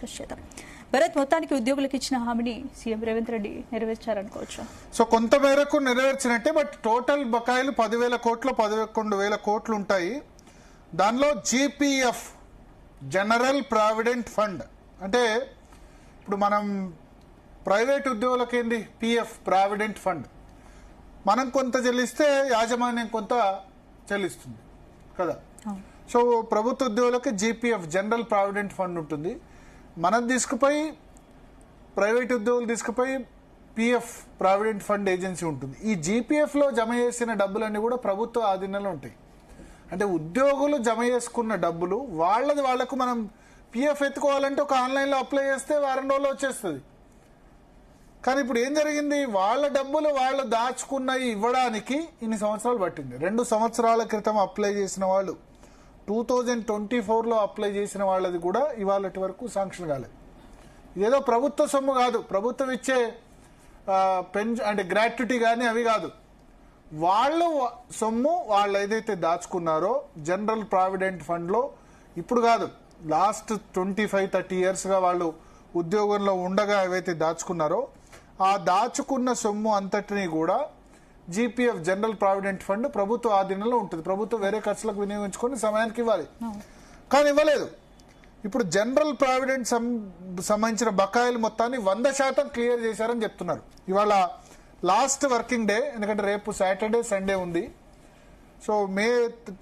Discuss చేద్దాం. భరత్, మొత్తానికి ఉద్యోగులకు ఇచ్చిన హామీని సీఎం రేవంత్ రెడ్డి నెరవేర్చారనుకోవచ్చు. సో కొంత మేరకు నెరవేర్చినట్టే, బట్ టోటల్ బకాయిలు 10,000 కోట్లు 11,000 కోట్లు ఉంటాయి. దానిలో జీపీఎఫ్ జనరల్ ప్రావిడెంట్ ఫండ్ అంటే ఇప్పుడు మనం ప్రైవేట్ ఉద్యోగులకు ఏంది పిఎఫ్ ప్రావిడెంట్ ఫండ్, మనం కొంత చెల్లిస్తే యాజమాన్యం కొంత చెల్లిస్తుంది కదా. సో ప్రభుత్వ ఉద్యోగులకి జీపీఎఫ్ జనరల్ ప్రావిడెంట్ ఫండ్ ఉంటుంది. మనం తీసుకుపోయి ప్రైవేట్ ఉద్యోగులు తీసుకుపోయి పిఎఫ్ ప్రావిడెంట్ ఫండ్ ఏజెన్సీ ఉంటుంది. ఈ జీపీఎఫ్లో జమ చేసిన డబ్బులన్నీ కూడా ప్రభుత్వ ఆధీనంలో ఉంటాయి. అంటే ఉద్యోగులు జమ చేసుకున్న డబ్బులు వాళ్లకు మనం పిఎఫ్ ఎత్తుకోవాలంటే ఒక ఆన్లైన్లో అప్లై చేస్తే వారం రోజుల్లో వచ్చేస్తుంది. కానీ ఇప్పుడు ఏం జరిగింది, వాళ్ళ డబ్బులు వాళ్ళు దాచుకున్నవి ఇవ్వడానికి ఇన్ని సంవత్సరాలు పట్టింది. 2 సంవత్సరాల క్రితం అప్లై చేసిన వాళ్ళు 2024లో అప్లై చేసిన వాళ్ళది కూడా ఇవాళటి వరకు శాంక్షన్ కాలేదు. ఇదేదో ప్రభుత్వ సొమ్ము కాదు, ప్రభుత్వం ఇచ్చే అంటే గ్రాట్యుటీ కానీ అవి కాదు. వాళ్ళు సొమ్ము వాళ్ళు ఏదైతే దాచుకున్నారో జనరల్ ప్రావిడెంట్ ఫండ్లో, ఇప్పుడు కాదు లాస్ట్ 25-30 ఇయర్స్గా వాళ్ళు ఉద్యోగంలో ఉండగా ఏవైతే దాచుకున్నారో ఆ దాచుకున్న సొమ్ము అంతటినీ కూడా జీపీఎఫ్ జనరల్ ప్రావిడెంట్ ఫండ్ ప్రభుత్వ ఆధీనంలో ఉంటుంది. ప్రభుత్వం వేరే ఖర్చులకు వినియోగించుకొని సమయానికి ఇవ్వాలి, కానీ ఇవ్వలేదు. ఇప్పుడు జనరల్ ప్రావిడెంట్ సంబంధించిన బకాయిలు మొత్తాన్ని 100% క్లియర్ చేశారని చెప్తున్నారు. ఇవాళ లాస్ట్ వర్కింగ్ డే, ఎందుకంటే రేపు సాటర్డే సండే ఉంది. సో May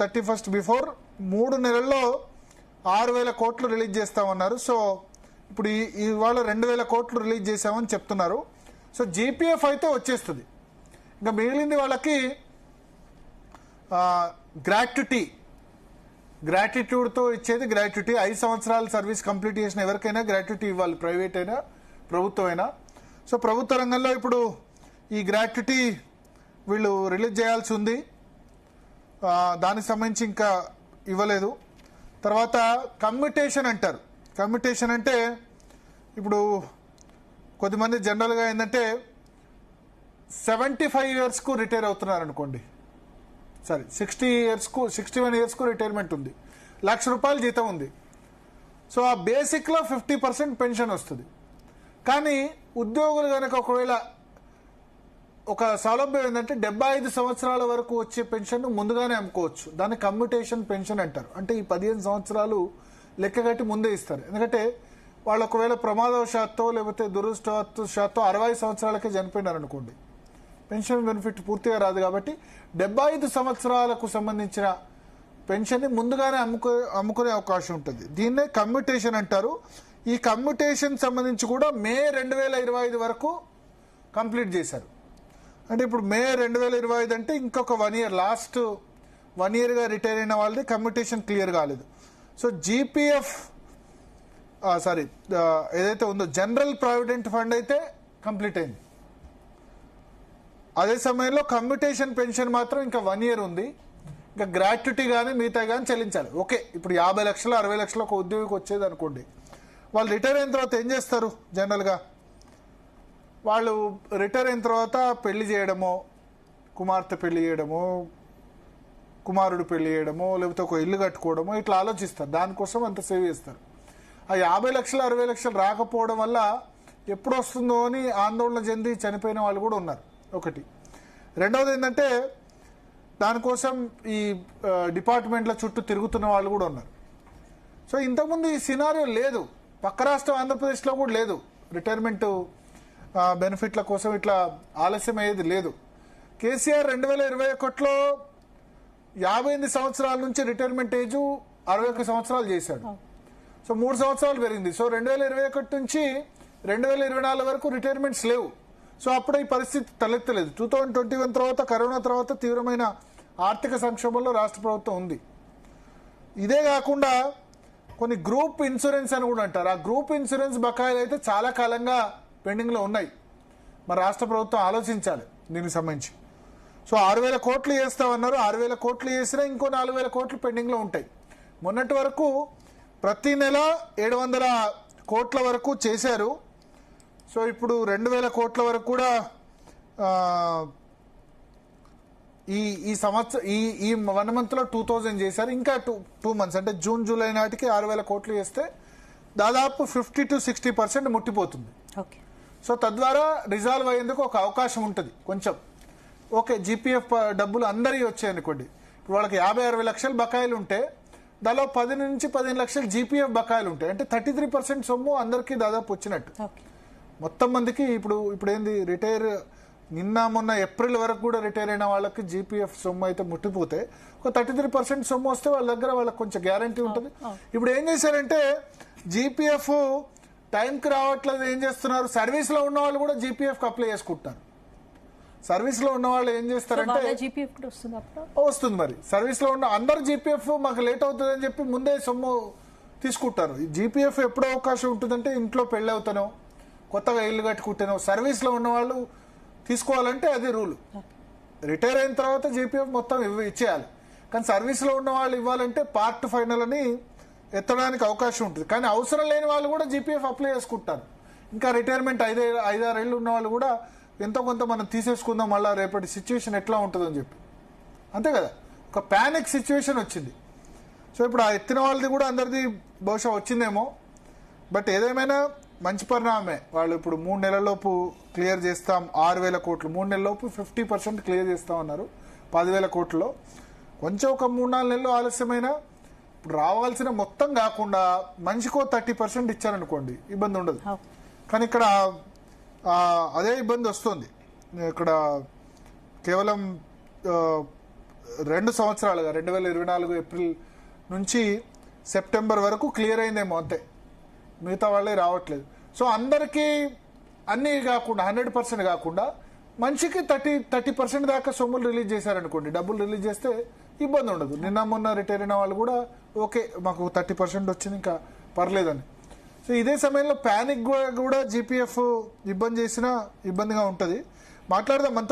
31 బిఫోర్ 3 నెలల్లో 6,000 కోట్లు రిలీజ్ చేస్తామన్నారు. సో ఇప్పుడు ఇవాళ 2,000 కోట్లు రిలీజ్ చేశామని చెప్తున్నారు. సో జీపీఎఫ్ అయితే వచ్చేస్తుంది. ఇంకా మిగిలింది వాళ్ళకి గ్రాట్యుటీతో ఇచ్చేది గ్రాట్యుటీ. 5 సంవత్సరాల సర్వీస్ కంప్లీట్ చేసిన ఎవరికైనా గ్రాట్యుటీ ఇవ్వాలి, ప్రైవేట్ అయినా ప్రభుత్వం అయినా. సో ప్రభుత్వ రంగంలో ఇప్పుడు ఈ గ్రాట్యుటీ వీళ్ళు రిలీజ్ చేయాల్సి ఉంది. దానికి సంబంధించి ఇంకా ఇవ్వలేదు. తర్వాత కమ్యూటేషన్ అంటారు. కమ్యూటేషన్ అంటే ఇప్పుడు కొద్దిమంది జనరల్గా ఏంటంటే 75 ఇయర్స్కు రిటైర్ అవుతున్నారు అనుకోండి, 61 ఇయర్స్కు రిటైర్మెంట్ ఉంది, ₹1,00,000 జీతం ఉంది. సో ఆ బేసిక్లో 50% పెన్షన్ వస్తుంది. కానీ ఉద్యోగులు కనుక ఒకవేళ ఒక సౌలభ్యం ఏంటంటే 75 సంవత్సరాల వరకు వచ్చే పెన్షన్ ముందుగానే అమ్ముకోవచ్చు. దాన్ని కమ్యూటేషన్ పెన్షన్ అంటారు. అంటే ఈ 15 సంవత్సరాలు లెక్కగట్టి ముందే ఇస్తారు. ఎందుకంటే వాళ్ళు ఒకవేళ ప్రమాదవశాత్తు లేకపోతే దురదృష్టవశాత్తు 60 సంవత్సరాలకే చనిపోయినారు అనుకోండి, పెన్షన్ బెనిఫిట్ పూర్తిగా రాదు. కాబట్టి 75 సంవత్సరాలకు సంబంధించిన పెన్షన్ని ముందుగానే అమ్ముకునే అవకాశం ఉంటుంది. దీన్నే కమ్యూటేషన్ అంటారు. ఈ కమ్యూటేషన్ సంబంధించి కూడా May 2025 వరకు కంప్లీట్ చేశారు. అంటే ఇప్పుడు May 2025 అంటే ఇంకొక 1 ఇయర్, లాస్ట్ 1 ఇయర్గా రిటైర్ అయిన వాళ్ళది కమ్యూటేషన్ క్లియర్ కాలేదు. సో జీపీఎఫ్ ఏదైతే ఉందో జనరల్ ప్రావిడెంట్ ఫండ్ అయితే కంప్లీట్ అయింది. అదే సమయంలో కమ్యూటేషన్ పెన్షన్ మాత్రం ఇంకా 1 ఇయర్ ఉంది. ఇంకా గ్రాట్యుటీ కానీ మిగతా కానీ చెల్లించాలి. ఓకే, ఇప్పుడు 50 లక్షలు 60 లక్షలు ఒక ఉద్యోగికి వచ్చేది అనుకోండి, వాళ్ళు రిటైర్ అయిన తర్వాత ఏం చేస్తారు? జనరల్గా వాళ్ళు రిటైర్ అయిన తర్వాత పెళ్లి చేయడమో, కుమార్తె పెళ్లి చేయడమో, కుమారుడు పెళ్లి చేయడమో, లేకపోతే ఒక ఇల్లు కట్టుకోవడమో ఇట్లా ఆలోచిస్తారు. దానికోసం అంత సేవ్ చేస్తారు. ఆ 50 లక్షలు 60 లక్షలు రాకపోవడం వల్ల ఎప్పుడు వస్తుందో అని ఆందోళన చెంది చనిపోయిన వాళ్ళు కూడా ఉన్నారు. ఒకటి. రెండవది ఏంటంటే దానికోసం ఈ డిపార్ట్మెంట్ల చుట్టూ తిరుగుతున్న వాళ్ళు కూడా ఉన్నారు. సో ఇంతకుముందు ఈ సినారియో లేదు, పక్క రాష్ట్రం ఆంధ్రప్రదేశ్లో కూడా లేదు. రిటైర్మెంట్ బెనిఫిట్ల కోసం ఇట్లా ఆలస్యం అయ్యేది లేదు. కేసీఆర్ 2021లో 58 సంవత్సరాల నుంచి రిటైర్మెంట్ ఏజ్ 61 సంవత్సరాలు చేశాడు. సో 3 సంవత్సరాలు పెరిగింది. సో 2021 నుంచి 2024 వరకు రిటైర్మెంట్స్ లేవు. సో అప్పుడు ఈ పరిస్థితి తలెత్తలేదు. 2021 తర్వాత, కరోనా తర్వాత తీవ్రమైన ఆర్థిక సంక్షోభంలో రాష్ట్ర ప్రభుత్వం ఉంది. ఇదే కాకుండా కొన్ని గ్రూప్ ఇన్సూరెన్స్ అని కూడా అంటారు. ఆ గ్రూప్ ఇన్సూరెన్స్ బకాయిలు అయితే చాలా కాలంగా పెండింగ్లో ఉన్నాయి. మరి రాష్ట్ర ప్రభుత్వం ఆలోచించాలి దీనికి సంబంధించి. సో 6,000 కోట్లు చేస్తామన్నారు. 6,000 కోట్లు చేసినా ఇంకో 4,000 కోట్లు పెండింగ్లో ఉంటాయి. మొన్నటి వరకు ప్రతి నెల 700 కోట్ల వరకు చేశారు. సో ఇప్పుడు 2,000 కోట్ల వరకు కూడా ఈ సంవత్సరం ఈ 1 మంత్లో 2,000 చేశారు. ఇంకా 2 మంత్స్ అంటే జూన్ జూలై నాటికి 6,000 కోట్లు చేస్తే దాదాపు 50 to 60% ముట్టిపోతుంది. ఓకే. సో తద్వారా రిజాల్వ్ అయ్యేందుకు ఒక అవకాశం ఉంటుంది కొంచెం. ఓకే, జీపీఎఫ్ డబ్బులు అందరికీ వచ్చాయనుకోండి, ఇప్పుడు వాళ్ళకి 50-60 లక్షలు బకాయిలు ఉంటే దానిలో 10 నుంచి 15 లక్షలు జీపీఎఫ్ బకాయిలు ఉంటాయి. అంటే 33% సొమ్ము అందరికీ దాదాపు వచ్చినట్టు. ఓకే. మొత్తం మందికి ఇప్పుడు ఏంది రిటైర్ నిన్న మొన్న ఏప్రిల్ వరకు కూడా రిటైర్ అయిన వాళ్ళకి జీపీఎఫ్ సొమ్ము అయితే ముట్టిపోతే ఒక 33% సొమ్ము వస్తే వాళ్ళ దగ్గర వాళ్ళకి కొంచెం గ్యారంటీ ఉంటుంది. ఇప్పుడు ఏం చేశారంటే జీపీఎఫ్ టైంకి రావట్లేదు, ఏం చేస్తున్నారు, సర్వీస్లో ఉన్న వాళ్ళు కూడా జీపీఎఫ్కి అప్లై చేసుకుంటున్నారు. సర్వీస్లో ఉన్న వాళ్ళు ఏం చేస్తారంటే జీపీఎఫ్ కూడా వస్తుంది, వస్తుంది మరి. సర్వీస్లో ఉన్న అందరు జీపీఎఫ్ మాకు లేట్ అవుతుంది అని చెప్పి ముందే సొమ్ము తీసుకుంటారు. ఈ జీపీఎఫ్ ఎప్పుడో అవకాశం ఉంటుందంటే ఇంట్లో పెళ్ళి అవుతానో, కొత్తగా ఇల్లు కట్టుకుంటానో, సర్వీస్లో ఉన్న వాళ్ళు తీసుకోవాలంటే అది రూల్. రిటైర్ అయిన తర్వాత జీపీఎఫ్ మొత్తం ఇచ్చేయాలి. కానీ సర్వీస్లో ఉన్న వాళ్ళు ఇవ్వాలంటే పార్ట్ ఫైనల్ అని ఎత్తడానికి అవకాశం ఉంటుంది. కానీ అవసరం లేని వాళ్ళు కూడా జీపీఎఫ్ అప్లై చేసుకుంటారు. ఇంకా రిటైర్మెంట్ 5-6 ఏళ్ళు ఉన్న వాళ్ళు కూడా ఎంతో కొంత మనం తీసేసుకుందాం, మళ్ళీ రేపటి సిచ్యువేషన్ ఎట్లా ఉంటుందని చెప్పి. అంతే కదా, ఒక ప్యానిక్ సిచ్యువేషన్ వచ్చింది. సో ఇప్పుడు ఆ ఎత్తిన వాళ్ళది కూడా అందరిది బహుశా వచ్చిందేమో. బట్ ఏదేమైనా మంచి పరిణామమే. వాళ్ళు ఇప్పుడు 3 నెలల్లోపు క్లియర్ చేస్తాం 6,000 కోట్లు, 3 నెలల్లోపు 50% క్లియర్ చేస్తామన్నారు 10,000 కోట్లలో. కొంచెం ఒక 3-4 నెలలు ఆలస్యమైనా ఇప్పుడు రావాల్సిన మొత్తం కాకుండా మనిషికో 30% ఇచ్చారనుకోండి ఇబ్బంది ఉండదు. కానీ ఇక్కడ అదే ఇబ్బంది వస్తుంది. ఇక్కడ కేవలం 2 సంవత్సరాలుగా 2024 ఏప్రిల్ నుంచి సెప్టెంబర్ వరకు క్లియర్ అయిందేమో అంతే, మిగతా వాళ్ళే రావట్లేదు. సో అందరికీ అన్నీ కాకుండా 100% కాకుండా మనిషికి 30% దాకా సొమ్ములు రిలీజ్ చేశారనుకోండి, డబ్బులు రిలీజ్ చేస్తే ఇబ్బంది ఉండదు. నిన్న మొన్న రిటైర్ అయిన వాళ్ళు కూడా ఓకే మాకు 30% వచ్చింది ఇంకా పర్లేదని. సో ఇదే సమయంలో ప్యానిక్ కూడా జీపీఎఫ్ ఇబ్బంది చేసినా ఇబ్బందిగా ఉంటుంది. మాట్లాడదాం మనతో